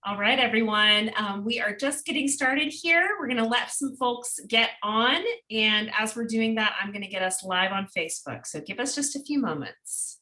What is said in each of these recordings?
All right, everyone. We are just getting started here. We're going to let some folks get on. And as we're doing that, I'm going to get us live on Facebook. So give us just a few moments.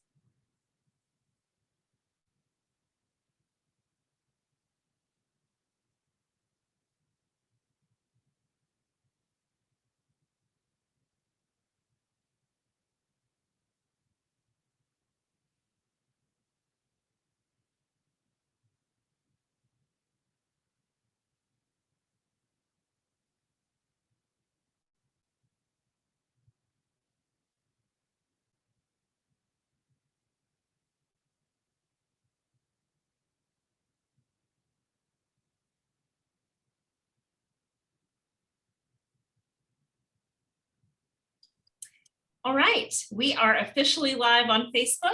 All right, we are officially live on Facebook.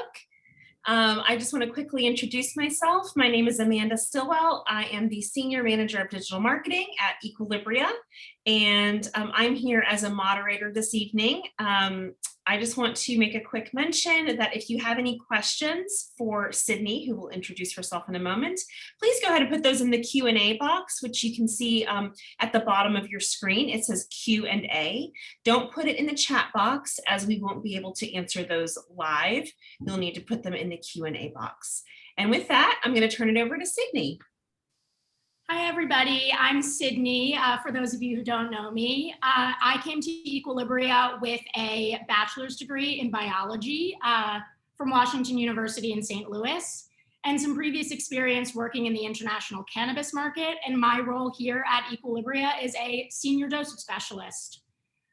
I just want to quickly introduce myself. My name is Amanda Stillwell. I am the Senior Manager of Digital Marketing at Equilibria, and I'm here as a moderator this evening. I just want to make a quick mention that if you have any questions for Sydney, who will introduce herself in a moment, please go ahead and put those in the Q&A box, which you can see at the bottom of your screen. It says Q&A. Don't put it in the chat box, as we won't be able to answer those live. You'll need to put them in the Q&A box. And with that, I'm going to turn it over to Sydney. Hi, everybody. I'm Sydney. For those of you who don't know me, I came to Equilibria with a bachelor's degree in biology from Washington University in St. Louis, and some previous experience working in the international cannabis market. And my role here at Equilibria is a senior dosage specialist.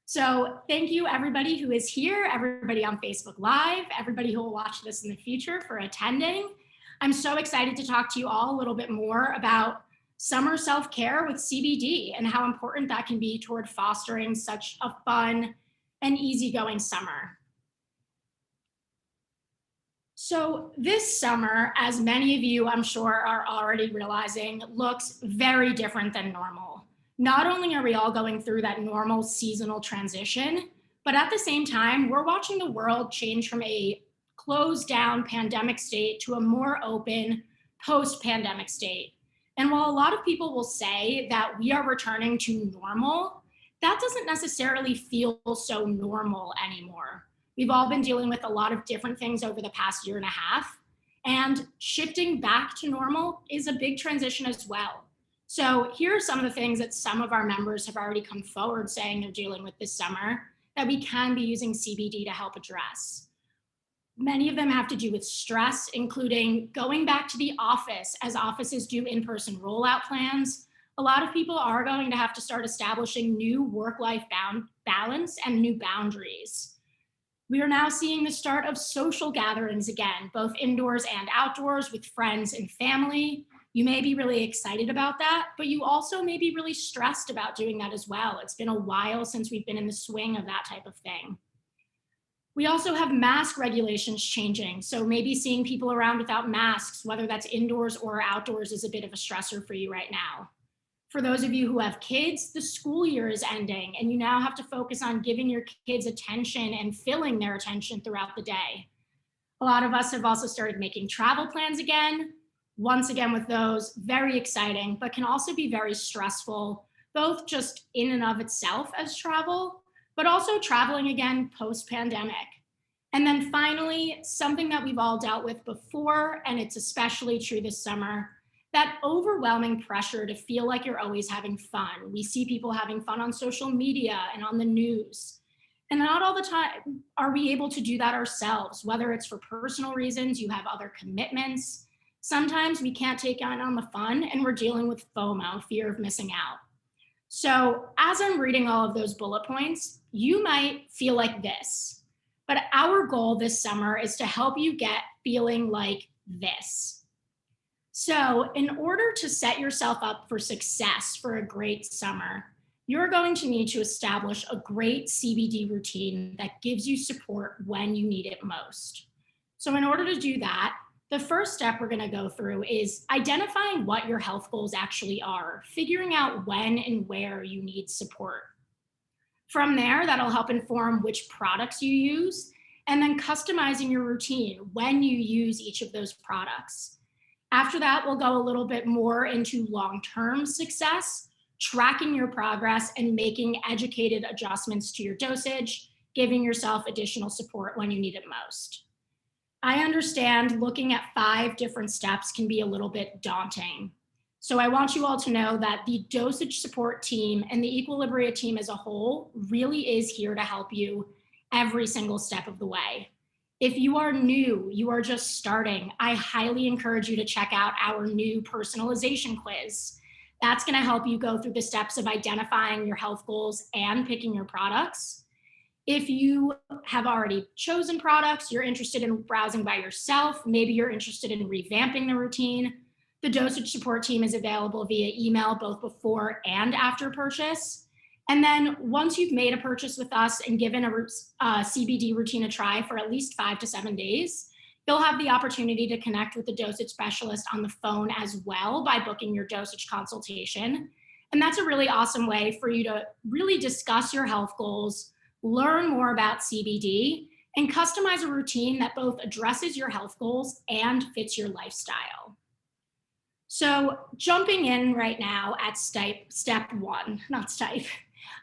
So thank you, everybody who is here, everybody on Facebook Live, everybody who will watch this in the future for attending. I'm so excited to talk to you all a little bit more about summer self-care with CBD and how important that can be toward fostering such a fun and easygoing summer. So this summer, as many of you I'm sure are already realizing, looks very different than normal. Not only are we all going through that normal seasonal transition, but at the same time, we're watching the world change from a closed down pandemic state to a more open post-pandemic state. And while a lot of people will say that we are returning to normal, that doesn't necessarily feel so normal anymore. We've all been dealing with a lot of different things over the past year and a half, and shifting back to normal is a big transition as well. So here are some of the things that some of our members have already come forward saying they're dealing with this summer that we can be using CBD to help address. Many of them have to do with stress, including going back to the office as offices do in-person rollout plans. A lot of people are going to have to start establishing new work-life balance and new boundaries. We are now seeing the start of social gatherings again, both indoors and outdoors with friends and family. You may be really excited about that, but you also may be really stressed about doing that as well. It's been a while since we've been in the swing of that type of thing. We also have mask regulations changing. So maybe seeing people around without masks, whether that's indoors or outdoors, is a bit of a stressor for you right now. For those of you who have kids, the school year is ending and you now have to focus on giving your kids attention and filling their attention throughout the day. A lot of us have also started making travel plans again. Once again with those, very exciting, but can also be very stressful, both just in and of itself as travel, but also traveling again post-pandemic. And then finally, something that we've all dealt with before, and it's especially true this summer, that overwhelming pressure to feel like you're always having fun. We see people having fun on social media and on the news. And not all the time are we able to do that ourselves, whether it's for personal reasons, you have other commitments. Sometimes we can't take on the fun and we're dealing with FOMO, fear of missing out. So as I'm reading all of those bullet points, you might feel like this, but our goal this summer is to help you get feeling like this. So in order to set yourself up for success for a great summer, you're going to need to establish a great CBD routine that gives you support when you need it most. So in order to do that, the first step we're going to go through is identifying what your health goals actually are, figuring out when and where you need support. From there, that'll help inform which products you use, and then customizing your routine when you use each of those products. After that, we'll go a little bit more into long-term success, tracking your progress and making educated adjustments to your dosage, giving yourself additional support when you need it most. I understand looking at 5 different steps can be a little bit daunting. So I want you all to know that the dosage support team and the Equilibria team as a whole really is here to help you every single step of the way. If you are new, you are just starting, I highly encourage you to check out our new personalization quiz. That's going to help you go through the steps of identifying your health goals and picking your products. If you have already chosen products, you're interested in browsing by yourself, maybe you're interested in revamping the routine, the dosage support team is available via email both before and after purchase. And then once you've made a purchase with us and given a CBD routine a try for at least 5 to 7 days, you'll have the opportunity to connect with the dosage specialist on the phone as well by booking your dosage consultation. And that's a really awesome way for you to really discuss your health goals, learn more about CBD, and customize a routine that both addresses your health goals and fits your lifestyle. So jumping in right now at step 1,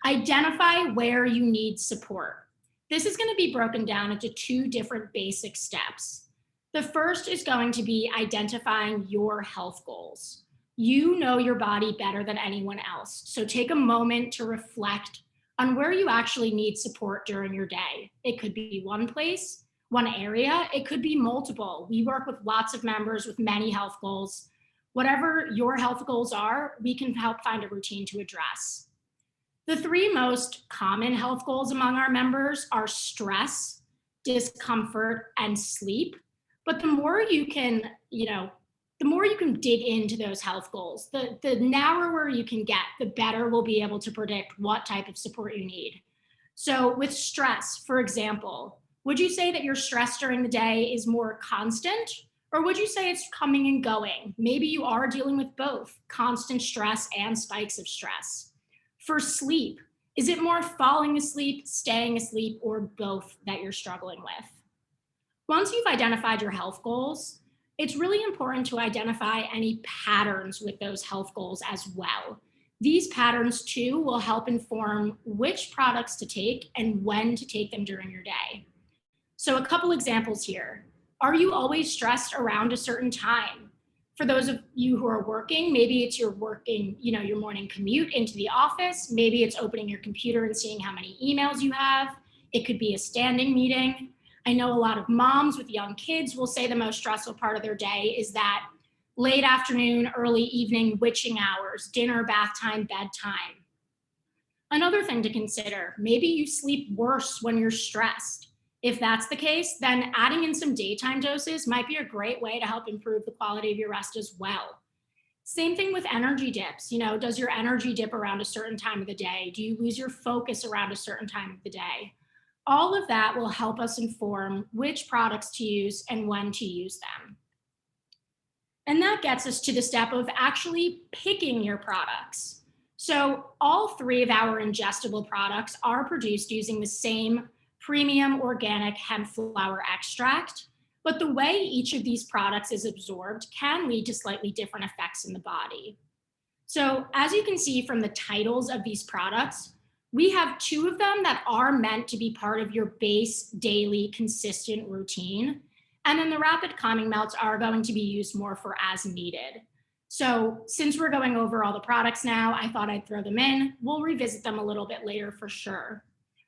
identify where you need support. This is going to be broken down into 2 different basic steps. The first is going to be identifying your health goals. You know your body better than anyone else, so take a moment to reflect on where you actually need support during your day. It could be one place, one area, it could be multiple. We work with lots of members with many health goals. Whatever your health goals are, we can help find a routine to address. The 3 most common health goals among our members are stress, discomfort, and sleep. But the more you can, the more you can dig into those health goals, the narrower you can get, the better we'll be able to predict what type of support you need. So with stress, for example, would you say that your stress during the day is more constant? Or would you say it's coming and going? Maybe you are dealing with both constant stress and spikes of stress. For sleep, is it more falling asleep, staying asleep, or both that you're struggling with? Once you've identified your health goals, it's really important to identify any patterns with those health goals as well. These patterns too will help inform which products to take and when to take them during your day. So a couple examples here. Are you always stressed around a certain time? For those of you who are working, maybe it's your morning commute into the office. Maybe it's opening your computer and seeing how many emails you have. It could be a standing meeting. I know a lot of moms with young kids will say the most stressful part of their day is that late afternoon, early evening witching hours, dinner, bath time, bedtime. Another thing to consider, maybe you sleep worse when you're stressed. If that's the case, then adding in some daytime doses might be a great way to help improve the quality of your rest as well. Same thing with energy dips. Does your energy dip around a certain time of the day? Do you lose your focus around a certain time of the day? All of that will help us inform which products to use and when to use them. And that gets us to the step of actually picking your products. So all 3 of our ingestible products are produced using the same premium organic hemp flower extract, but the way each of these products is absorbed can lead to slightly different effects in the body. So as you can see from the titles of these products, we have 2 of them that are meant to be part of your base daily consistent routine. And then the rapid calming melts are going to be used more for as needed. So since we're going over all the products now, I thought I'd throw them in. We'll revisit them a little bit later for sure.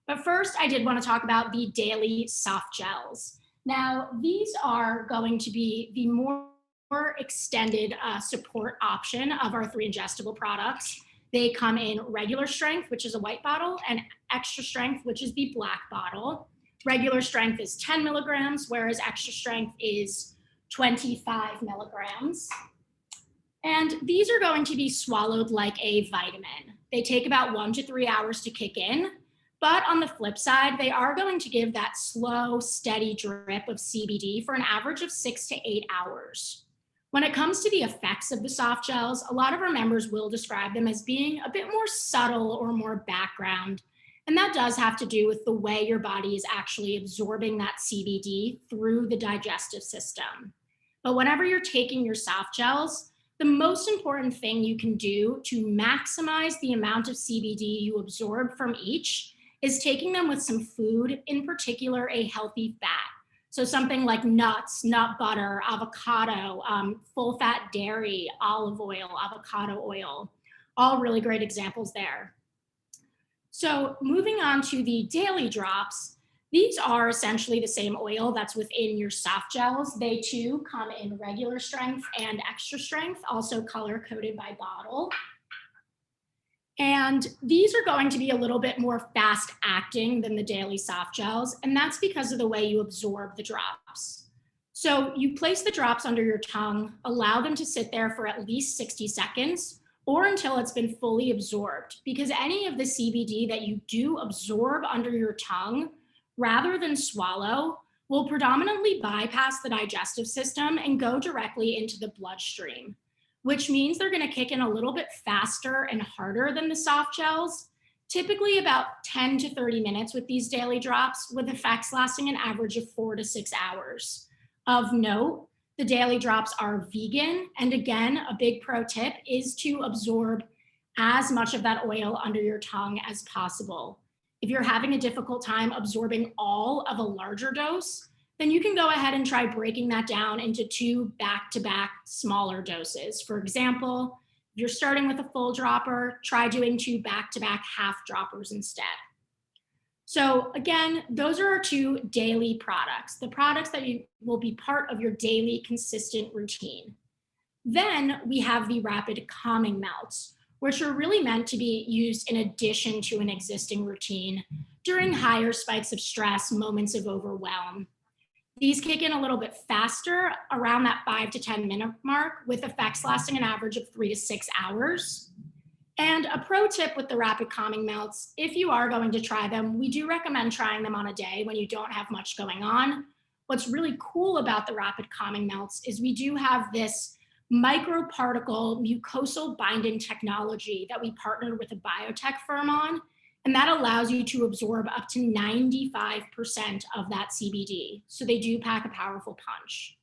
But first, I did want to talk about the daily soft gels. Now, these are going to be the more extended support option of our 3 ingestible products. They come in regular strength, which is a white bottle, and extra strength, which is the black bottle. Regular strength is 10 milligrams, whereas extra strength is 25 milligrams. And these are going to be swallowed like a vitamin. They take about 1 to 3 hours to kick in. But on the flip side, they are going to give that slow, steady drip of CBD for an average of 6 to 8 hours. When it comes to the effects of the soft gels, a lot of our members will describe them as being a bit more subtle or more background. And that does have to do with the way your body is actually absorbing that CBD through the digestive system. But whenever you're taking your soft gels, the most important thing you can do to maximize the amount of CBD you absorb from each is taking them with some food, in particular a healthy fat. So something like nuts, nut butter, avocado, full fat dairy, olive oil, avocado oil, all really great examples there. So moving on to the daily drops, these are essentially the same oil that's within your soft gels. They too come in regular strength and extra strength, also color coded by bottle. And these are going to be a little bit more fast acting than the daily soft gels. And that's because of the way you absorb the drops. So you place the drops under your tongue, allow them to sit there for at least 60 seconds or until it's been fully absorbed, because any of the CBD that you do absorb under your tongue, rather than swallow, will predominantly bypass the digestive system and go directly into the bloodstream, which means they're going to kick in a little bit faster and harder than the soft gels, typically about 10 to 30 minutes with these daily drops, with effects lasting an average of 4 to 6 hours. Of note, the daily drops are vegan. And again, a big pro tip is to absorb as much of that oil under your tongue as possible. If you're having a difficult time absorbing all of a larger dose, then you can go ahead and try breaking that down into 2 back-to-back smaller doses. For example, if you're starting with a full dropper, try doing 2 back-to-back half droppers instead. So again, those are our 2 daily products, the products that will be part of your daily consistent routine. Then we have the rapid calming melts, which are really meant to be used in addition to an existing routine during higher spikes of stress, moments of overwhelm. These kick in a little bit faster, around that 5 to 10 minute mark, with effects lasting an average of 3 to 6 hours. And a pro tip with the rapid calming melts, if you are going to try them, we do recommend trying them on a day when you don't have much going on. What's really cool about the rapid calming melts is we do have this microparticle mucosal binding technology that we partnered with a biotech firm on, and that allows you to absorb up to 95% of that CBD. So they do pack a powerful punch.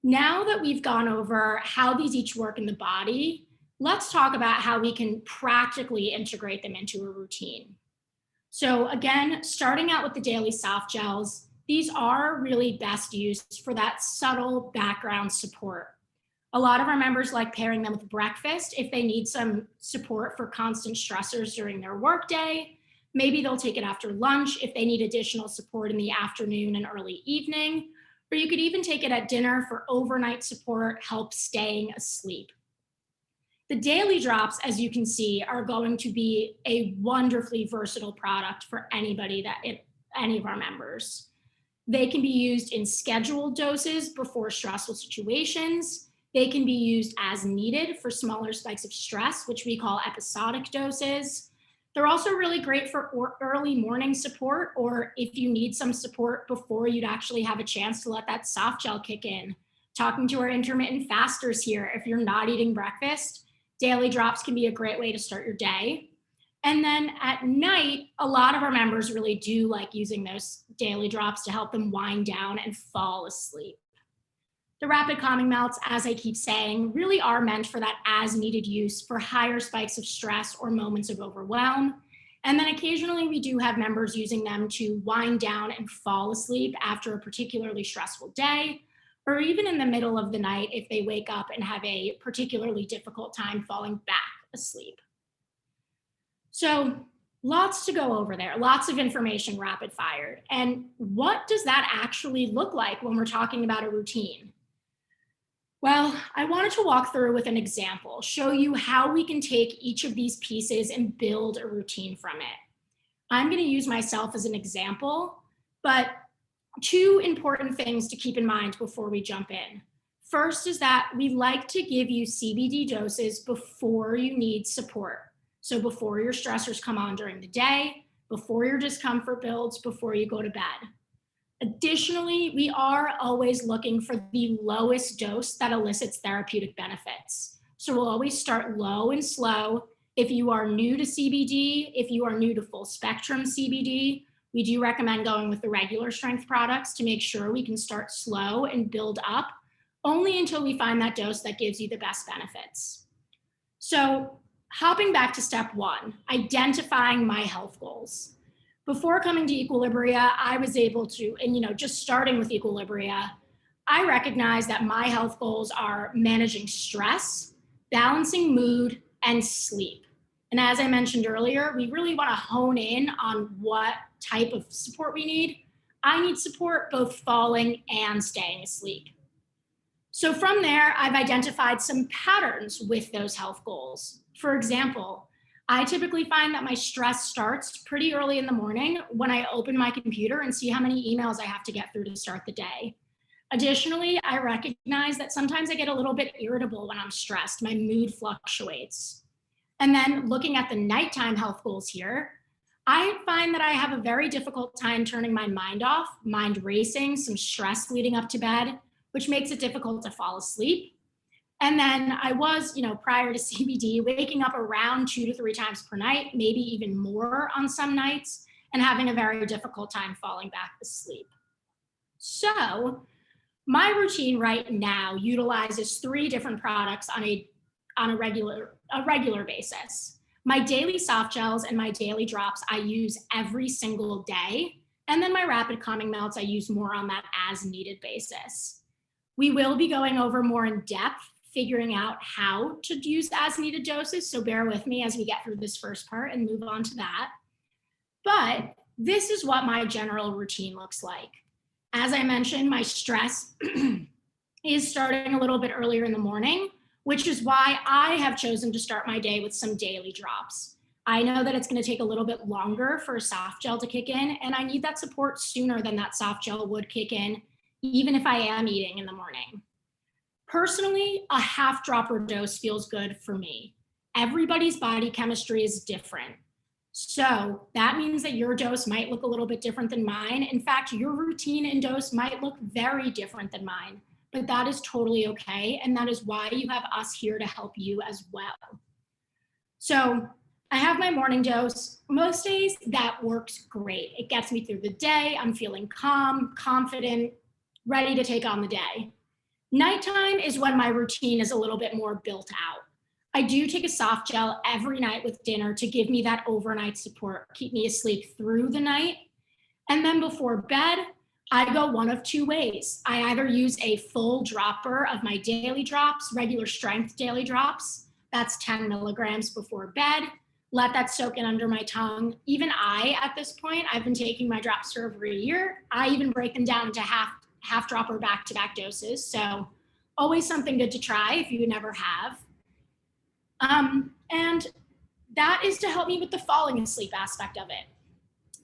Now that we've gone over how these each work in the body, let's talk about how we can practically integrate them into a routine. So again, starting out with the daily soft gels, these are really best used for that subtle background support. A lot of our members like pairing them with breakfast if they need some support for constant stressors during their workday. Maybe they'll take it after lunch if they need additional support in the afternoon and early evening. Or you could even take it at dinner for overnight support, help staying asleep. The daily drops, as you can see, are going to be a wonderfully versatile product for any of our members. They can be used in scheduled doses before stressful situations. They can be used as needed for smaller spikes of stress, which we call episodic doses. They're also really great for early morning support, or if you need some support before you'd actually have a chance to let that soft gel kick in. Talking to our intermittent fasters here, if you're not eating breakfast, daily drops can be a great way to start your day. And then at night, a lot of our members really do like using those daily drops to help them wind down and fall asleep. The rapid calming melts, as I keep saying, really are meant for that as needed use for higher spikes of stress or moments of overwhelm. And then occasionally we do have members using them to wind down and fall asleep after a particularly stressful day, or even in the middle of the night if they wake up and have a particularly difficult time falling back asleep. So lots to go over there, lots of information rapid fired. And what does that actually look like when we're talking about a routine? Well, I wanted to walk through with an example, show you how we can take each of these pieces and build a routine from it. I'm going to use myself as an example, but 2 important things to keep in mind before we jump in. First is that we like to give you CBD doses before you need support. So before your stressors come on during the day, before your discomfort builds, before you go to bed. Additionally, we are always looking for the lowest dose that elicits therapeutic benefits. So we'll always start low and slow. If you are new to CBD, if you are new to full spectrum CBD, we do recommend going with the regular strength products to make sure we can start slow and build up only until we find that dose that gives you the best benefits. So hopping back to step one, identifying my health goals. Before coming to Equilibria, I was able to, and just starting with Equilibria, I recognize that my health goals are managing stress, balancing mood, and sleep. And as I mentioned earlier, we really want to hone in on what type of support we need. I need support both falling and staying asleep. So from there, I've identified some patterns with those health goals. For example, I typically find that my stress starts pretty early in the morning when I open my computer and see how many emails I have to get through to start the day. Additionally, I recognize that sometimes I get a little bit irritable when I'm stressed. My mood fluctuates. And then looking at the nighttime health goals here, I find that I have a very difficult time turning my mind off, mind racing, some stress leading up to bed, which makes it difficult to fall asleep. And then I was, prior to CBD, waking up around 2 to 3 times per night, maybe even more on some nights, and having a very difficult time falling back asleep. So my routine right now utilizes 3 different products on a regular basis. My daily soft gels and my daily drops I use every single day. And then my rapid calming melts I use more on that as needed basis. We will be going over more in depth, figuring out how to use as needed doses. So bear with me as we get through this first part and move on to that. But this is what my general routine looks like. As I mentioned, my stress is starting a little bit earlier in the morning, which is why I have chosen to start my day with some daily drops. I know that it's going to take a little bit longer for a soft gel to kick in, and I need that support sooner than that soft gel would kick in, even if I am eating in the morning. Personally, a half dropper dose feels good for me. Everybody's body chemistry is different. So that means that your dose might look a little bit different than mine. In fact, your routine and dose might look very different than mine, but that is totally okay. And that is why you have us here to help you as well. So I have my morning dose. Most days that works great. It gets me through the day. I'm feeling calm, confident, ready to take on the day. Nighttime is when my routine is a little bit more built out. I do take a soft gel every night with dinner to give me that overnight support, keep me asleep through the night. And then before bed, I go one of 2 ways. I either use a full dropper of my daily drops, regular strength daily drops. That's 10 milligrams before bed. Let that soak in under my tongue. Even at this point, I've been taking my drops for over a year. I even break them down into half dropper back-to-back doses. So always something good to try if you never have. And that is to help me with the falling asleep aspect of it.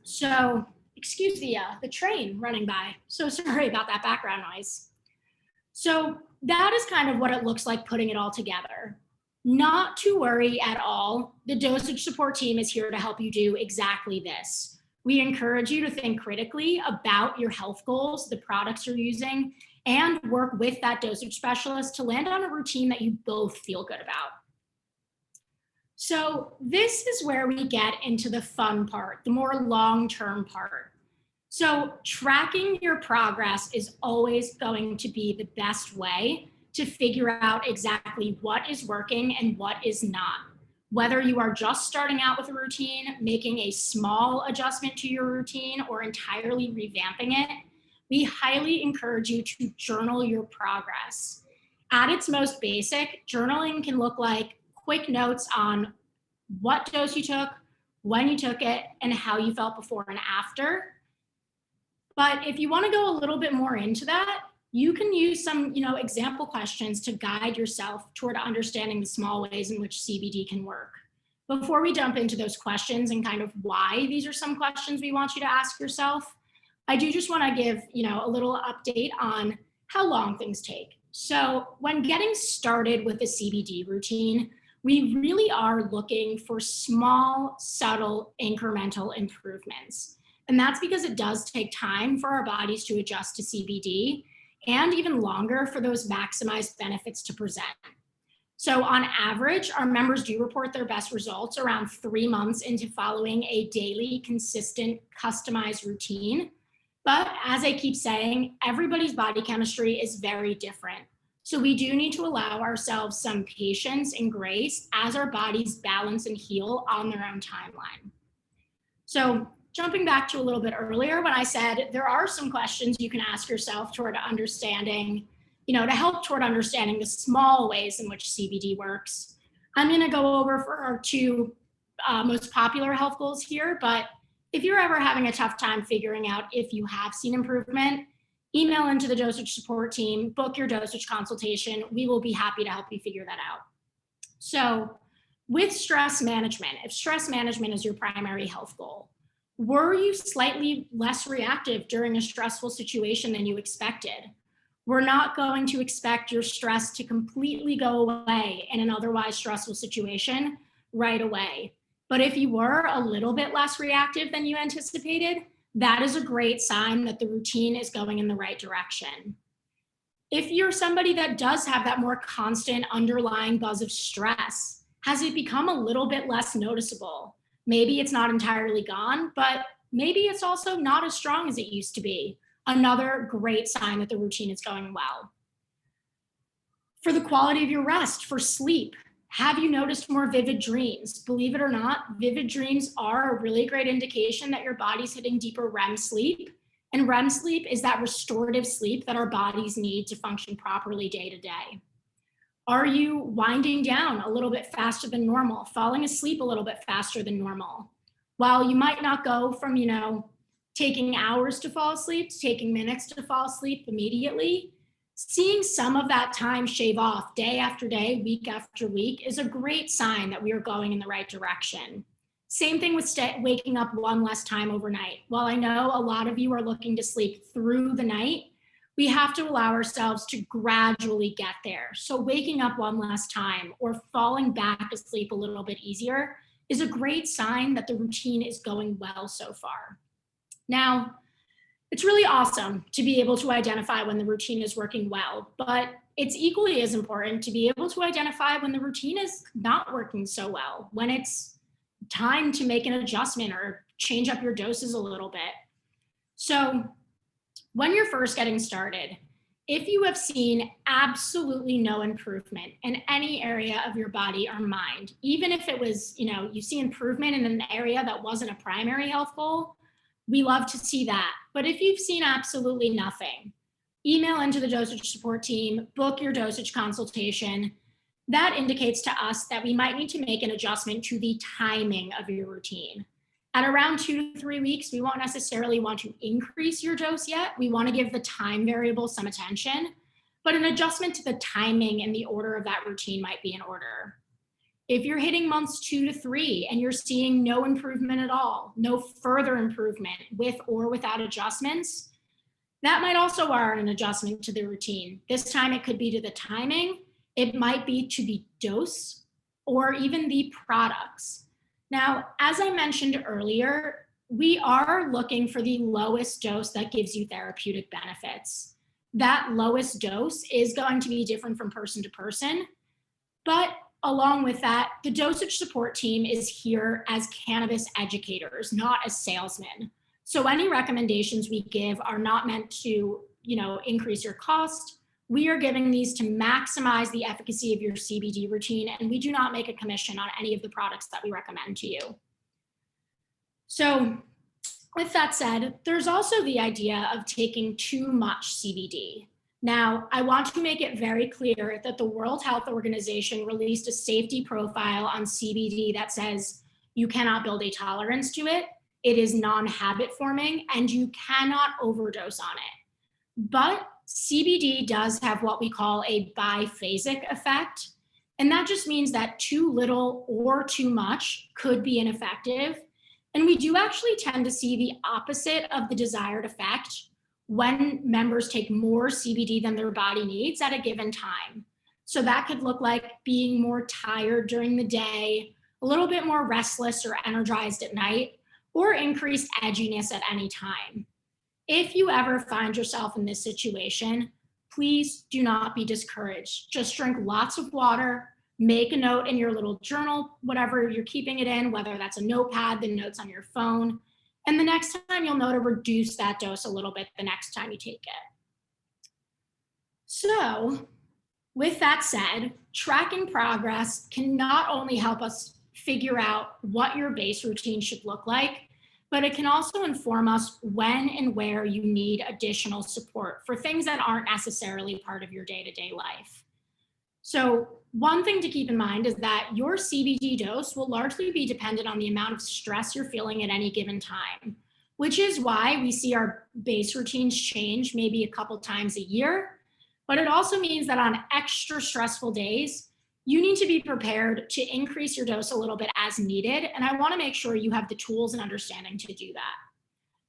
So, excuse the train running by. So sorry about that background noise. So that is kind of what it looks like putting it all together. Not to worry at all. The dosage support team is here to help you do exactly this. We encourage you to think critically about your health goals, the products you're using, and work with that dosage specialist to land on a routine that you both feel good about. So this is where we get into the fun part, the more long-term part. So tracking your progress is always going to be the best way to figure out exactly what is working and what is not. Whether you are just starting out with a routine, making a small adjustment to your routine, or entirely revamping it, we highly encourage you to journal your progress. At its most basic, journaling can look like quick notes on what dose you took, when you took it, and how you felt before and after. But if you want to go a little bit more into that, you can use some, example questions to guide yourself toward understanding the small ways in which CBD can work. Before we jump into those questions and kind of why these are some questions we want you to ask yourself, I do just want to give, a little update on how long things take. So when getting started with a CBD routine, we really are looking for small, subtle, incremental improvements. And that's because it does take time for our bodies to adjust to CBD, and even longer for those maximized benefits to present. So on average, our members do report their best results around 3 months into following a daily, consistent, customized routine. But as I keep saying, everybody's body chemistry is very different. So we do need to allow ourselves some patience and grace as our bodies balance and heal on their own timeline. So jumping back to a little bit earlier when I said there are some questions you can ask yourself toward understanding, to help toward understanding the small ways in which CBD works. I'm going to go over for our two most popular health goals here, but if you're ever having a tough time figuring out if you have seen improvement, email into the dosage support team, book your dosage consultation. We will be happy to help you figure that out. So with stress management, if stress management is your primary health goal, were you slightly less reactive during a stressful situation than you expected? We're not going to expect your stress to completely go away in an otherwise stressful situation right away. But if you were a little bit less reactive than you anticipated, that is a great sign that the routine is going in the right direction. If you're somebody that does have that more constant underlying buzz of stress, has it become a little bit less noticeable? Maybe it's not entirely gone, but maybe it's also not as strong as it used to be. Another great sign that the routine is going well. For the quality of your rest, for sleep, have you noticed more vivid dreams? Believe it or not, vivid dreams are a really great indication that your body's hitting deeper REM sleep. And REM sleep is that restorative sleep that our bodies need to function properly day to day. Are you winding down a little bit faster than normal, falling asleep a little bit faster than normal? While you might not go from, taking hours to fall asleep to taking minutes to fall asleep immediately, seeing some of that time shave off day after day, week after week is a great sign that we are going in the right direction. Same thing with waking up one less time overnight. While I know a lot of you are looking to sleep through the night, we have to allow ourselves to gradually get there. So waking up one less time or falling back asleep a little bit easier is a great sign that the routine is going well so far. Now, it's really awesome to be able to identify when the routine is working well, but it's equally as important to be able to identify when the routine is not working so well, when it's time to make an adjustment or change up your doses a little bit. So when you're first getting started, if you have seen absolutely no improvement in any area of your body or mind, even if it was, you see improvement in an area that wasn't a primary health goal, we love to see that. But if you've seen absolutely nothing, email into the dosage support team, book your dosage consultation. That indicates to us that we might need to make an adjustment to the timing of your routine. At around 2 to 3 weeks, we won't necessarily want to increase your dose yet. We want to give the time variable some attention, but an adjustment to the timing and the order of that routine might be in order. If you're hitting months 2 to 3 and you're seeing no improvement at all, no further improvement with or without adjustments, that might also warrant an adjustment to the routine. This time it could be to the timing, it might be to the dose, or even the products. Now, as I mentioned earlier, we are looking for the lowest dose that gives you therapeutic benefits. That lowest dose is going to be different from person to person, but along with that, the dosage support team is here as cannabis educators, not as salesmen. So any recommendations we give are not meant to, increase your cost. We are giving these to maximize the efficacy of your CBD routine, and we do not make a commission on any of the products that we recommend to you. So with that said, there's also the idea of taking too much CBD. Now, I want to make it very clear that the World Health Organization released a safety profile on CBD that says you cannot build a tolerance to it, it is non-habit forming, and you cannot overdose on it. But CBD does have what we call a biphasic effect, and that just means that too little or too much could be ineffective. And we do actually tend to see the opposite of the desired effect when members take more CBD than their body needs at a given time. So that could look like being more tired during the day, a little bit more restless or energized at night, or increased edginess at any time. If you ever find yourself in this situation, please do not be discouraged. Just drink lots of water, make a note in your little journal, whatever you're keeping it in, whether that's a notepad, the notes on your phone. And the next time you'll know to reduce that dose a little bit the next time you take it. So With that said, tracking progress can not only help us figure out what your base routine should look like, but it can also inform us when and where you need additional support for things that aren't necessarily part of your day-to-day life. So one thing to keep in mind is that your CBD dose will largely be dependent on the amount of stress you're feeling at any given time, which is why we see our base routines change maybe a couple times a year. But it also means that on extra stressful days, you need to be prepared to increase your dose a little bit as needed. And I want to make sure you have the tools and understanding to do that.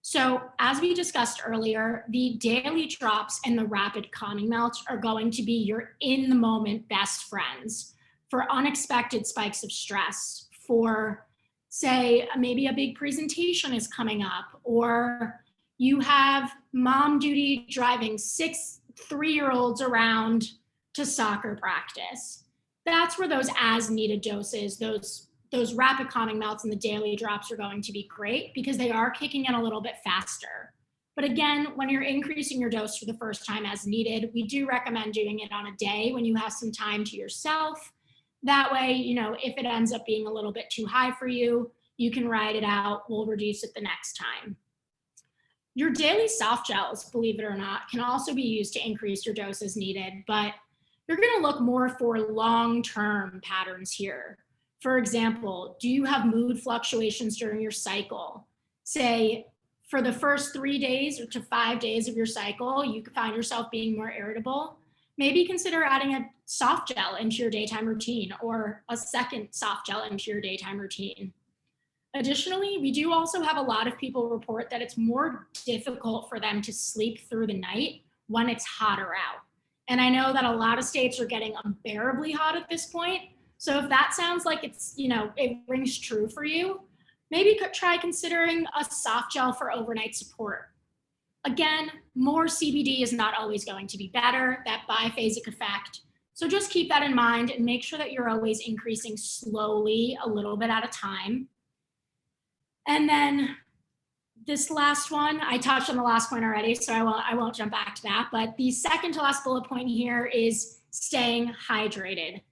So as we discussed earlier, the daily drops and the rapid calming melts are going to be your in the moment best friends for unexpected spikes of stress, for say maybe a big presentation is coming up, or you have mom duty driving 6 3-year-olds around to soccer practice. That's where those as needed doses, those rapid calming melts and the daily drops are going to be great because they are kicking in a little bit faster. But again, when you're increasing your dose for the first time as needed, we do recommend doing it on a day when you have some time to yourself. That way, if it ends up being a little bit too high for you, you can ride it out. We'll reduce it the next time. Your daily soft gels, believe it or not, can also be used to increase your dose as needed, but you're going to look more for long-term patterns here. For example, do you have mood fluctuations during your cycle? Say, for the first 3 days or to 5 days of your cycle, you could find yourself being more irritable. Maybe consider adding a soft gel into your daytime routine or a second soft gel into your daytime routine. Additionally, we do also have a lot of people report that it's more difficult for them to sleep through the night when it's hotter out. And I know that a lot of states are getting unbearably hot at this point. So if that sounds like it rings true for you, maybe try considering a soft gel for overnight support. Again, more CBD is not always going to be better, that biphasic effect. So just keep that in mind and make sure that you're always increasing slowly, a little bit at a time. And then this last one, I touched on the last point already, so I won't jump back to that. But the second to last bullet point here is staying hydrated.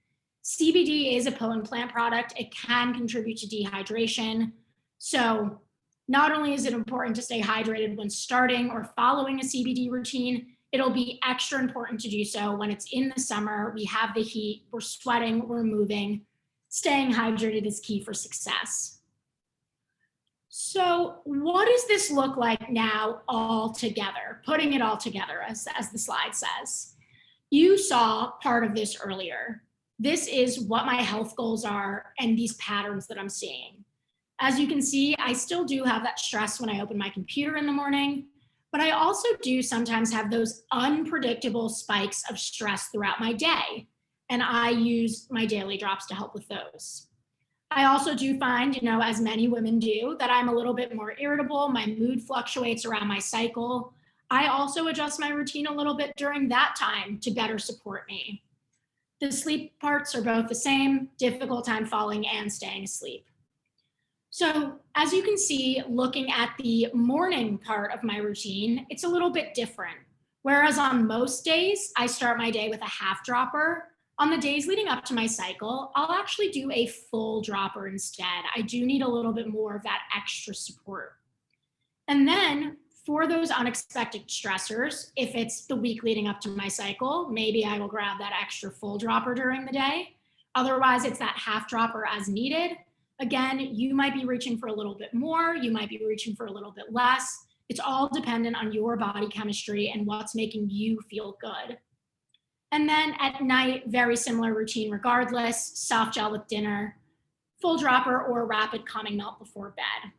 CBD is a pollen plant product. It can contribute to dehydration. So not only is it important to stay hydrated when starting or following a CBD routine, it'll be extra important to do so when it's in the summer, we have the heat, we're sweating, we're moving. Staying hydrated is key for success. So what does this look like now all together? Putting it all together, as the slide says. You saw part of this earlier. This is what my health goals are and these patterns that I'm seeing. As you can see, I still do have that stress when I open my computer in the morning, but I also do sometimes have those unpredictable spikes of stress throughout my day, and I use my daily drops to help with those. I also do find, as many women do, that I'm a little bit more irritable. My mood fluctuates around my cycle. I also adjust my routine a little bit during that time to better support me. The sleep parts are both the same, difficult time falling and staying asleep. So as you can see, looking at the morning part of my routine, it's a little bit different. Whereas on most days, I start my day with a half dropper. On the days leading up to my cycle, I'll actually do a full dropper instead. I do need a little bit more of that extra support. And then for those unexpected stressors, if it's the week leading up to my cycle, maybe I will grab that extra full dropper during the day. Otherwise, it's that half dropper as needed. Again, you might be reaching for a little bit more, you might be reaching for a little bit less. It's all dependent on your body chemistry and what's making you feel good. And then at night, very similar routine regardless, soft gel with dinner, full dropper or rapid calming melt before bed.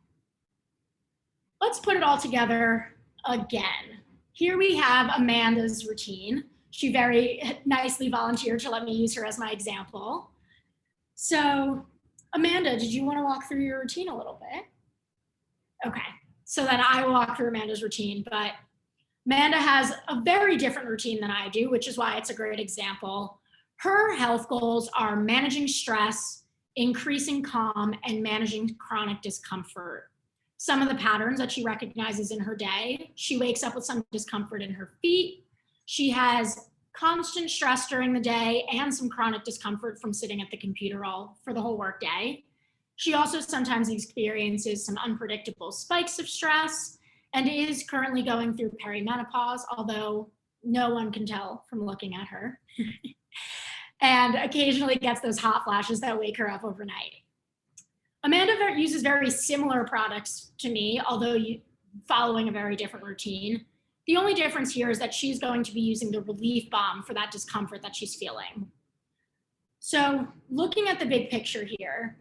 Let's put it all together again. Here we have Amanda's routine. She very nicely volunteered to let me use her as my example. So Amanda, did you want to walk through your routine a little bit? Okay, so then I will walk through Amanda's routine, but Amanda has a very different routine than I do, which is why it's a great example. Her health goals are managing stress, increasing calm, and managing chronic discomfort. Some of the patterns that she recognizes in her day, she wakes up with some discomfort in her feet. She has constant stress during the day and some chronic discomfort from sitting at the computer for the whole work day. She also sometimes experiences some unpredictable spikes of stress and is currently going through perimenopause, although no one can tell from looking at her, and occasionally gets those hot flashes that wake her up overnight. Amanda uses very similar products to me, although following a very different routine. The only difference here is that she's going to be using the relief balm for that discomfort that she's feeling. So looking at the big picture here,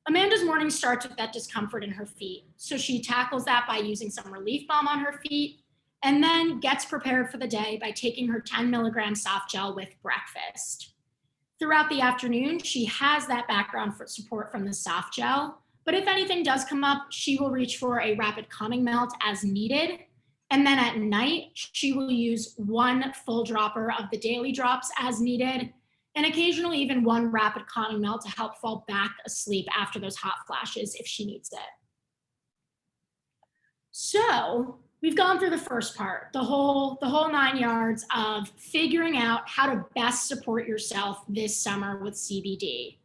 Amanda's morning starts with that discomfort in her feet. So she tackles that by using some relief balm on her feet and then gets prepared for the day by taking her 10 milligram soft gel with breakfast. Throughout the afternoon, she has that background for support from the soft gel, but if anything does come up, she will reach for a rapid calming melt as needed. And then at night, she will use one full dropper of the daily drops as needed, and occasionally even one rapid calming melt to help fall back asleep after those hot flashes if she needs it. So we've gone through the first part, the whole 9 yards of figuring out how to best support yourself this summer with CBD.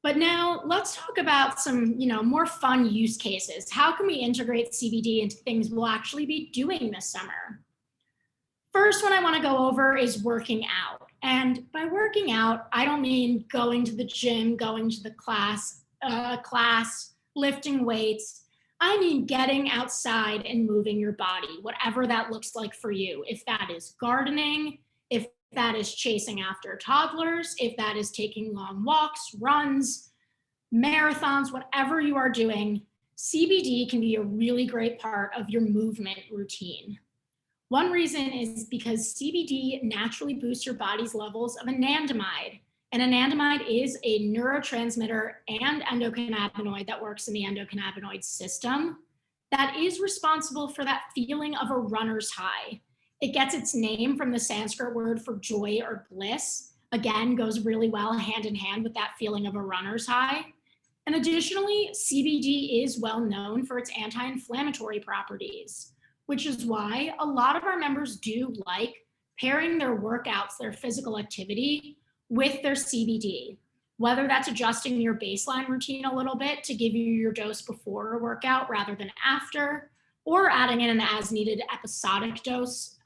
But now let's talk about some, more fun use cases. How can we integrate CBD into things we'll actually be doing this summer? First one I want to go over is working out. And by working out, I don't mean going to the gym, going to the class, lifting weights. I mean getting outside and moving your body, whatever that looks like for you. If that is gardening, if that is chasing after toddlers, if that is taking long walks, runs, marathons, whatever you are doing, CBD can be a really great part of your movement routine. One reason is because CBD naturally boosts your body's levels of anandamide. And anandamide is a neurotransmitter and endocannabinoid that works in the endocannabinoid system that is responsible for that feeling of a runner's high. It gets its name from the Sanskrit word for joy or bliss. Again, goes really well hand in hand with that feeling of a runner's high. And additionally, CBD is well known for its anti-inflammatory properties, which is why a lot of our members do like pairing their workouts, their physical activity, with their CBD, whether that's adjusting your baseline routine a little bit to give you your dose before a workout rather than after, or adding in an as needed episodic dose,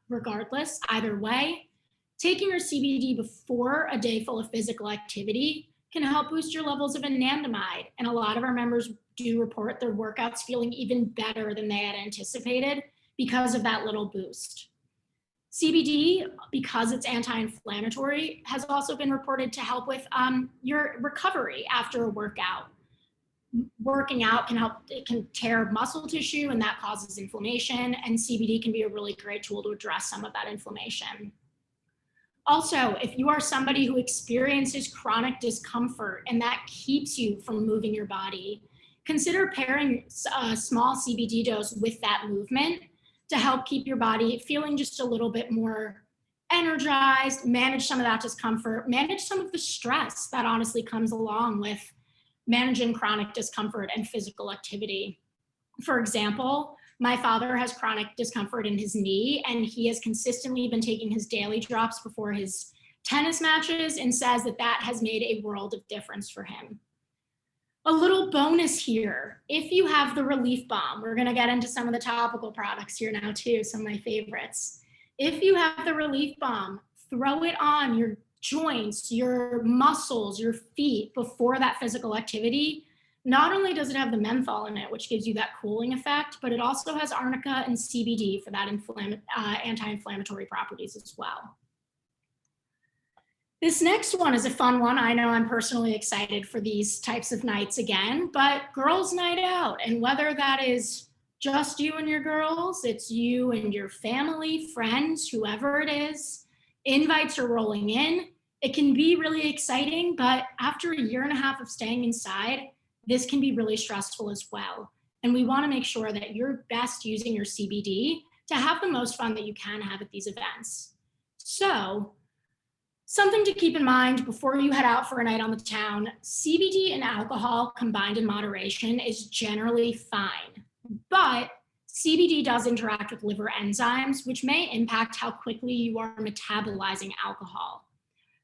regardless, either way. Taking your CBD before a day full of physical activity can help boost your levels of anandamide. And a lot of our members do report their workouts feeling even better than they had anticipated because of that little boost. CBD, because it's anti-inflammatory, has also been reported to help with your recovery after a workout. Working out it can tear muscle tissue and that causes inflammation, and CBD can be a really great tool to address some of that inflammation. Also, if you are somebody who experiences chronic discomfort and that keeps you from moving your body, consider pairing a small CBD dose with that movement to help keep your body feeling just a little bit more energized, manage some of that discomfort, manage some of the stress that honestly comes along with managing chronic discomfort and physical activity. For example, my father has chronic discomfort in his knee, and he has consistently been taking his daily drops before his tennis matches and says that that has made a world of difference for him. A little bonus here, if you have the relief balm, we're gonna get into some of the topical products here now too, some of my favorites. If you have the relief balm, throw it on your joints, your muscles, your feet before that physical activity. Not only does it have the menthol in it, which gives you that cooling effect, but it also has arnica and CBD for that anti-inflammatory properties as well. This next one is a fun one. I know I'm personally excited for these types of nights again, but girls' night out, and whether that is just you and your girls, it's you and your family, friends, whoever it is, invites are rolling in. It can be really exciting, but after a year and a half of staying inside, this can be really stressful as well. And we want to make sure that you're best using your CBD to have the most fun that you can have at these events. So, something to keep in mind before you head out for a night on the town, CBD and alcohol combined in moderation is generally fine, but CBD does interact with liver enzymes, which may impact how quickly you are metabolizing alcohol.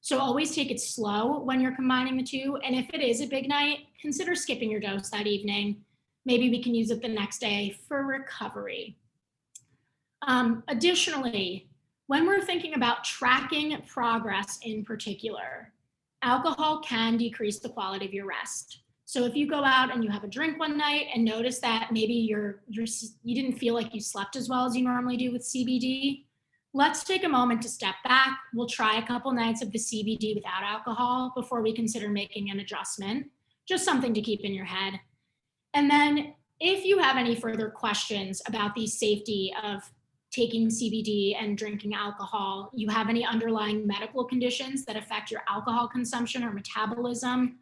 So always take it slow when you're combining the two. And if it is a big night, consider skipping your dose that evening. Maybe we can use it the next day for recovery. Additionally, when we're thinking about tracking progress in particular, alcohol can decrease the quality of your rest. So if you go out and you have a drink one night and notice that maybe you didn't feel like you slept as well as you normally do with CBD, let's take a moment to step back. We'll try a couple nights of the CBD without alcohol before we consider making an adjustment. Just something to keep in your head. And then if you have any further questions about the safety of taking CBD and drinking alcohol, you have any underlying medical conditions that affect your alcohol consumption or metabolism,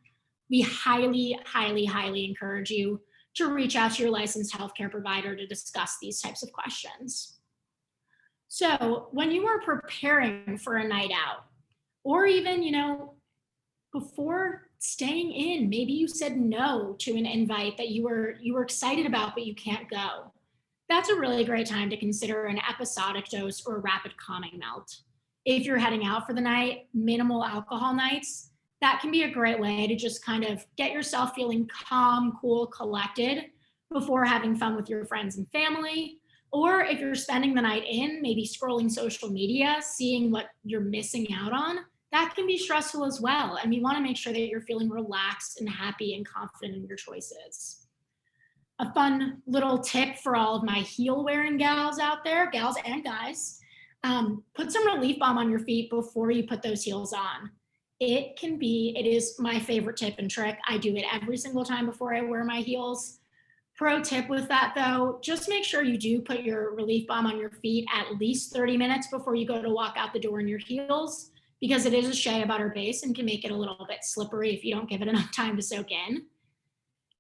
we highly, highly, highly encourage you to reach out to your licensed healthcare provider to discuss these types of questions. So when you are preparing for a night out, or even, before staying in, maybe you said no to an invite that you were excited about, but you can't go. That's a really great time to consider an episodic dose or a rapid calming melt. If you're heading out for the night, minimal alcohol nights, that can be a great way to just kind of get yourself feeling calm, cool, collected before having fun with your friends and family. Or if you're spending the night in, maybe scrolling social media, seeing what you're missing out on, that can be stressful as well. And we want to make sure that you're feeling relaxed and happy and confident in your choices. A fun little tip for all of my heel wearing gals out there, gals and guys, put some relief balm on your feet before you put those heels on. It is my favorite tip and trick. I do it every single time before I wear my heels. Pro tip with that though, just make sure you do put your relief balm on your feet at least 30 minutes before you go to walk out the door in your heels, because it is a shea butter base and can make it a little bit slippery if you don't give it enough time to soak in.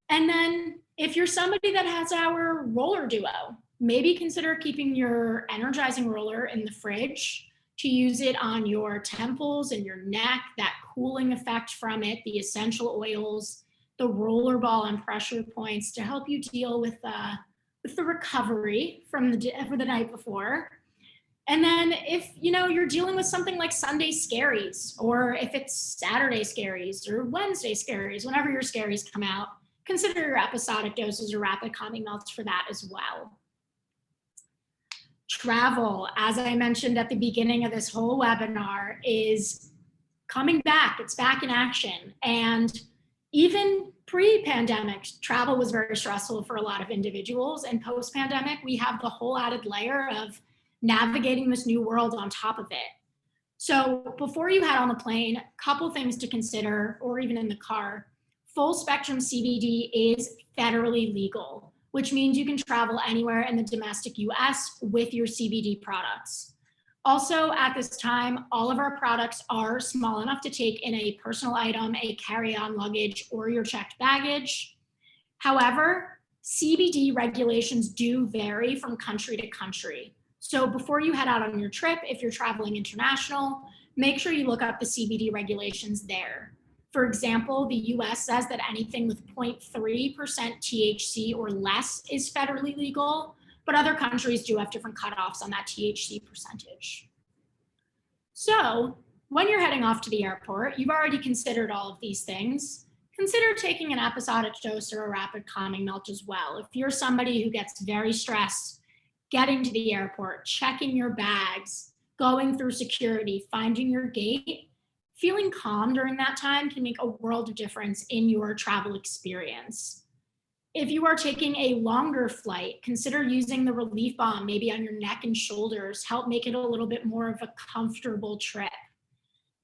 And then if you're somebody that has our roller duo, maybe consider keeping your energizing roller in the fridge to use it on your temples and your neck, that cooling effect from it, the essential oils, the roller ball and pressure points to help you deal with the recovery from the night before. And then if you're dealing with something like Sunday scaries, or if it's Saturday scaries or Wednesday scaries, whenever your scaries come out, consider your episodic doses or rapid calming melts for that as well. Travel, as I mentioned at the beginning of this whole webinar, is coming back. It's back in action. And even pre-pandemic, travel was very stressful for a lot of individuals. And post-pandemic, we have the whole added layer of navigating this new world on top of it. So before you head on the plane, a couple things to consider, or even in the car. Full spectrum CBD is federally legal, which means you can travel anywhere in the domestic US with your CBD products. Also, at this time, all of our products are small enough to take in a personal item, a carry-on luggage, or your checked baggage. However, CBD regulations do vary from country to country. So before you head out on your trip, if you're traveling international, make sure you look up the CBD regulations there. For example, the US says that anything with 0.3% THC or less is federally legal, but other countries do have different cutoffs on that THC percentage. So when you're heading off to the airport, you've already considered all of these things. Consider taking an episodic dose or a rapid calming melt as well. If you're somebody who gets very stressed, getting to the airport, checking your bags, going through security, finding your gate, feeling calm during that time can make a world of difference in your travel experience. If you are taking a longer flight, consider using the relief balm maybe on your neck and shoulders, help make it a little bit more of a comfortable trip.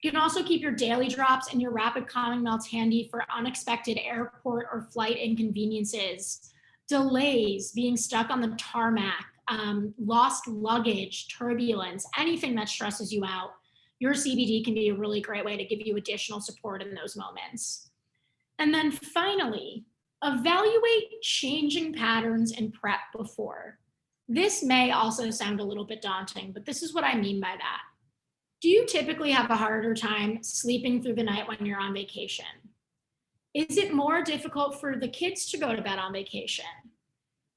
You can also keep your daily drops and your rapid calming melts handy for unexpected airport or flight inconveniences, delays, being stuck on the tarmac, lost luggage, turbulence, anything that stresses you out. Your CBD can be a really great way to give you additional support in those moments. And then finally, evaluate changing patterns in prep before. This may also sound a little bit daunting, but this is what I mean by that. Do you typically have a harder time sleeping through the night when you're on vacation? Is it more difficult for the kids to go to bed on vacation?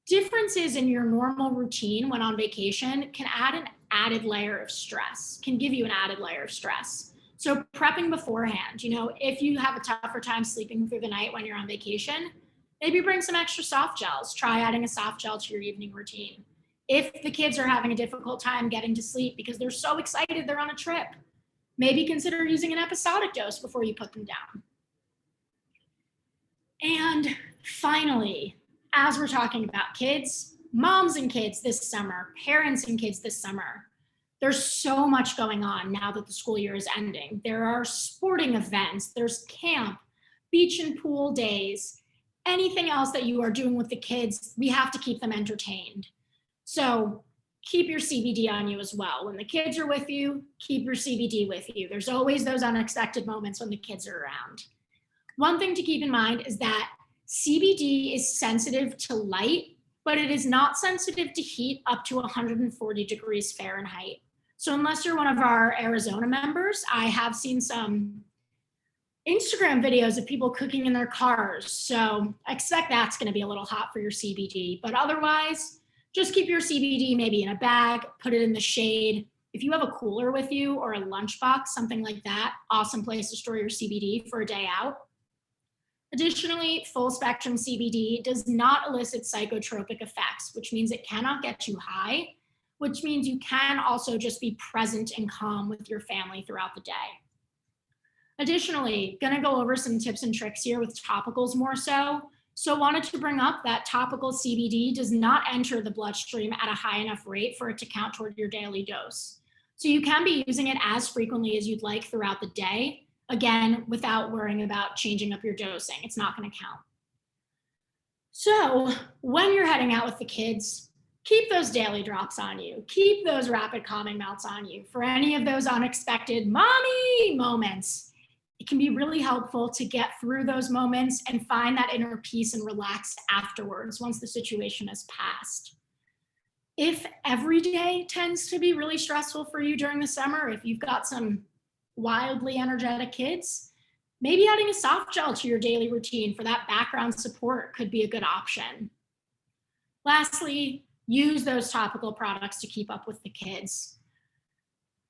differences in your normal routine when on vacation can add an added layer of stress, can give you an added layer of stress. So prepping beforehand, if you have a tougher time sleeping through the night when you're on vacation, maybe bring some extra soft gels. Try adding a soft gel to your evening routine. If the kids are having a difficult time getting to sleep because they're so excited they're on a trip, maybe consider using an episodic dose before you put them down. And finally, as we're talking about kids, moms and kids this summer, parents and kids this summer, there's so much going on now that the school year is ending. There are sporting events, there's camp, beach and pool days, anything else that you are doing with the kids, we have to keep them entertained. So keep your CBD on you as well. When the kids are with you, keep your CBD with you. There's always those unexpected moments when the kids are around. One thing to keep in mind is that CBD is sensitive to light, but it is not sensitive to heat up to 140 degrees Fahrenheit. So unless you're one of our Arizona members, I have seen some Instagram videos of people cooking in their cars. So I expect that's going to be a little hot for your CBD, but otherwise, just keep your CBD maybe in a bag, put it in the shade. If you have a cooler with you or a lunchbox, something like that, awesome place to store your CBD for a day out. Additionally, full spectrum CBD does not elicit psychotropic effects, which means it cannot get you high, which means you can also just be present and calm with your family throughout the day. Additionally, gonna go over some tips and tricks here with topicals more so. So wanted to bring up that topical CBD does not enter the bloodstream at a high enough rate for it to count toward your daily dose. So you can be using it as frequently as you'd like throughout the day, again, without worrying about changing up your dosing. It's not gonna count. So when you're heading out with the kids, keep those daily drops on you. Keep those rapid calming melts on you for any of those unexpected mommy moments. It can be really helpful to get through those moments and find that inner peace and relax afterwards once the situation has passed. If every day tends to be really stressful for you during the summer, if you've got some wildly energetic kids, maybe adding a soft gel to your daily routine for that background support could be a good option. Lastly, use those topical products to keep up with the kids.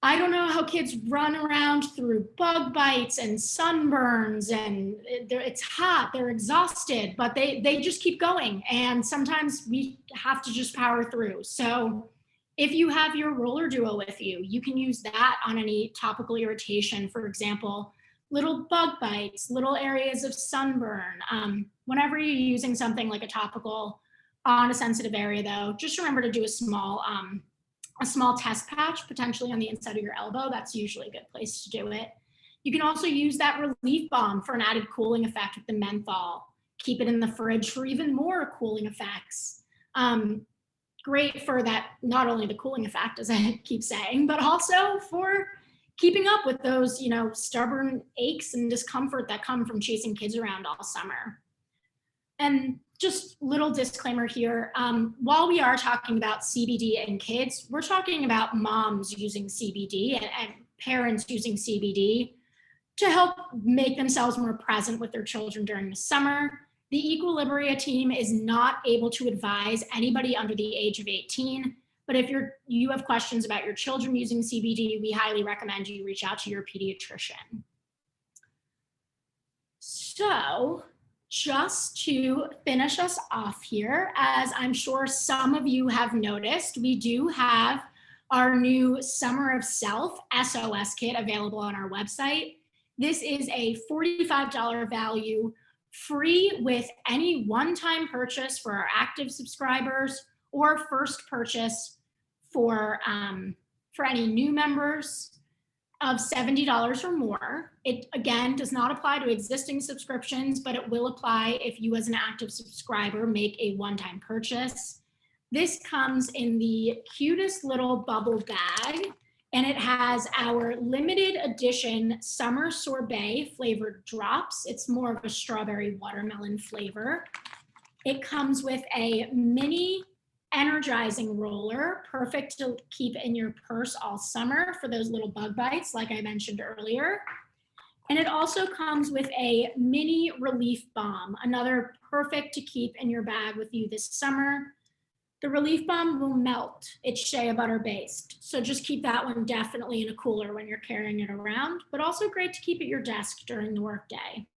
I don't know how kids run around through bug bites and sunburns and it's hot, they're exhausted, but they just keep going. And sometimes we have to just power through. So if you have your roller duo with you, you can use that on any topical irritation. For example, little bug bites, little areas of sunburn. Whenever you're using something like a topical on a sensitive area though, just remember to do a small test patch, potentially on the inside of your elbow. That's usually a good place to do it. You can also use that relief balm for an added cooling effect with the menthol. Keep it in the fridge for even more cooling effects. Great for that, not only the cooling effect, as I keep saying, but also for keeping up with those, stubborn aches and discomfort that come from chasing kids around all summer. And just little disclaimer here, while we are talking about CBD and kids, we're talking about moms using CBD and parents using CBD to help make themselves more present with their children during the summer. The Equilibria team is not able to advise anybody under the age of 18, but if you have questions about your children using CBD, we highly recommend you reach out to your pediatrician. So, just to finish us off here, as I'm sure some of you have noticed, we do have our new Summer of Self SOS kit available on our website. This is a $45 value, free with any one-time purchase for our active subscribers or first purchase for any new members of $70 or more. It, again, does not apply to existing subscriptions, but it will apply if you as an active subscriber make a one-time purchase. This comes in the cutest little bubble bag, and it has our limited edition summer sorbet flavored drops. It's more of a strawberry watermelon flavor. It comes with a mini energizing roller, perfect to keep in your purse all summer for those little bug bites, like I mentioned earlier. And it also comes with a mini relief balm, another perfect to keep in your bag with you this summer. The Relief Balm will melt. It's shea butter based. So just keep that one definitely in a cooler when you're carrying it around, but also great to keep at your desk during the workday.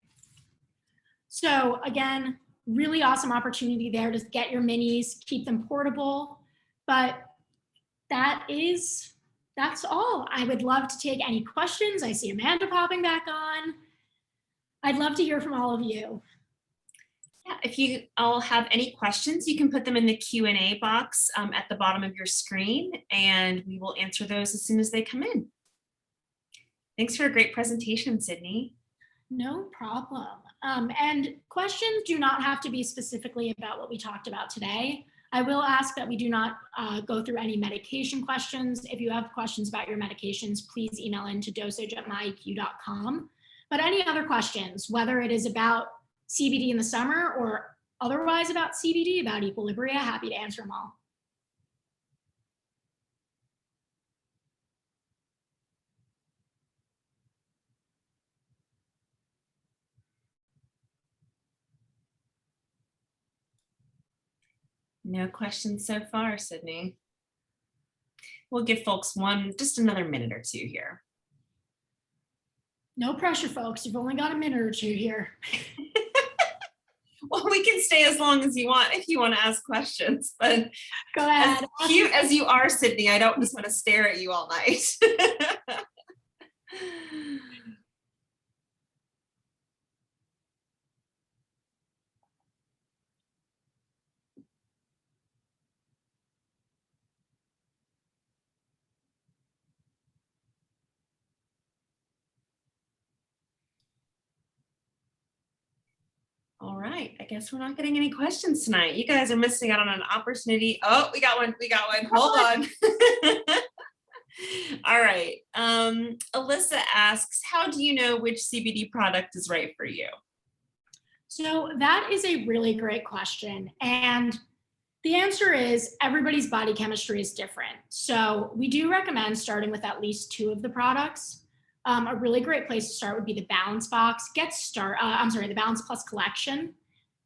So again, really awesome opportunity there to get your minis, keep them portable. But that's all. I would love to take any questions. I see Amanda popping back on. I'd love to hear from all of you. Yeah, if you all have any questions, you can put them in the Q&A box at the bottom of your screen, and we will answer those as soon as they come in. Thanks for a great presentation, Sydney. No problem. And questions do not have to be specifically about what we talked about today. I will ask that we do not go through any medication questions. If you have questions about your medications, please email in to dosage@myeq.com. But any other questions, whether it is about CBD in the summer or otherwise about CBD, about Equilibria, happy to answer them all. No questions so far, Sydney. We'll give folks just another minute or two here. No pressure, folks. You've only got a minute or two here. Well, we can stay as long as you want if you want to ask questions, but go ahead. As cute as you are, Sydney, I don't just want to stare at you all night. All right, I guess we're not getting any questions tonight. You guys are missing out on an opportunity. Oh, we got one. Hold on. All right. Alyssa asks, how do you know which CBD product is right for you? So that is a really great question. And the answer is everybody's body chemistry is different. So we do recommend starting with at least 2 of the products. A really great place to start would be the Balance Box. The Balance Plus collection.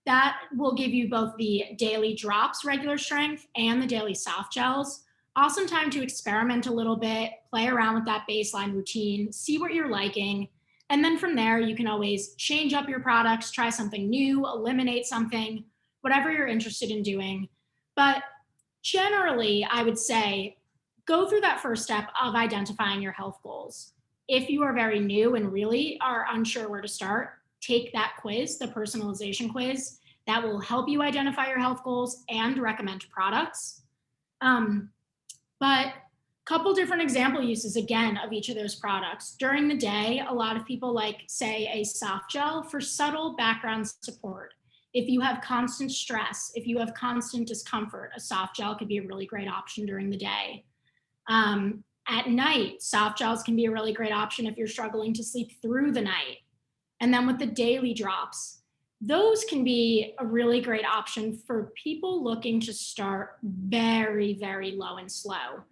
That will give you both the daily drops, regular strength, and the daily soft gels. Awesome time to experiment a little bit, play around with that baseline routine, see what you're liking. And then from there, you can always change up your products, try something new, eliminate something, whatever you're interested in doing. But generally, I would say go through that first step of identifying your health goals. If you are very new and really are unsure where to start, take that quiz, the personalization quiz. That will help you identify your health goals and recommend products. But a couple different example uses, again, of each of those products. During the day, a lot of people like, say, a soft gel for subtle background support. If you have constant stress, if you have constant discomfort, a soft gel could be a really great option during the day. At night, soft gels can be a really great option if you're struggling to sleep through the night. And then with the daily drops, those can be a really great option for people looking to start very, very low and slow.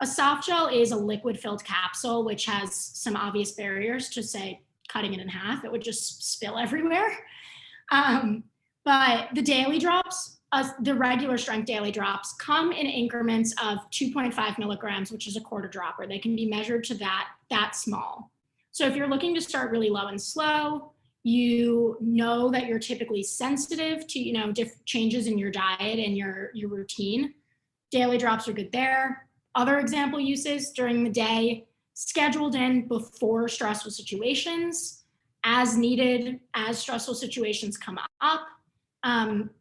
A soft gel is a liquid-filled capsule, which has some obvious barriers to, say, cutting it in half. It would just spill everywhere. But the daily drops, the regular strength daily drops, come in increments of 2.5 milligrams, which is a quarter dropper. They can be measured to that small. So if you're looking to start really low and slow, you know that you're typically sensitive to different changes in your diet and your routine. Daily drops are good there. Other example uses during the day, scheduled in before stressful situations, as needed, as stressful situations come up.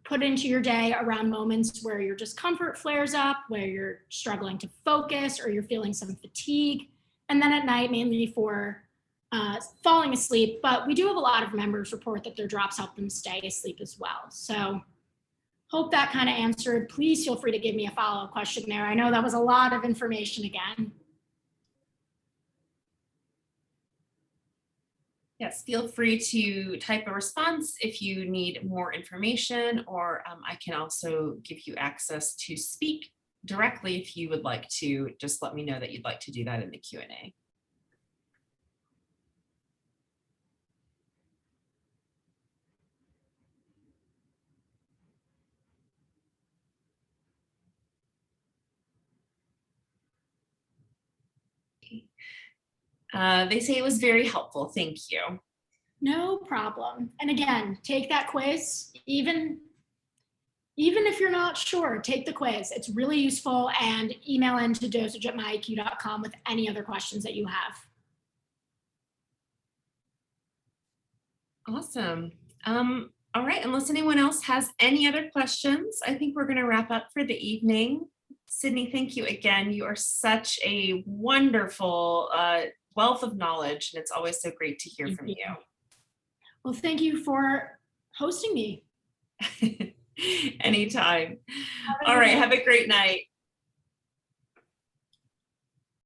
Put into your day around moments where your discomfort flares up, where you're struggling to focus or you're feeling some fatigue. And then at night, mainly for falling asleep. But we do have a lot of members report that their drops help them stay asleep as well. So hope that kind of answered. Please feel free to give me a follow-up question there. I know that was a lot of information again. Yes, feel free to type a response if you need more information, or I can also give you access to speak directly if you would like to. Just let me know that you'd like to do that in the Q&A. see. They say it was very helpful. Thank you. No problem. And again, take that quiz. Even if you're not sure, take the quiz. It's really useful, and email into dosage@myiq.com with any other questions that you have. Awesome. All right, unless anyone else has any other questions, I think we're going to wrap up for the evening. Sydney, thank you again. You are such a wonderful wealth of knowledge, and it's always so great to hear from you. Well, thank you for hosting me. Anytime. All right, have a great night.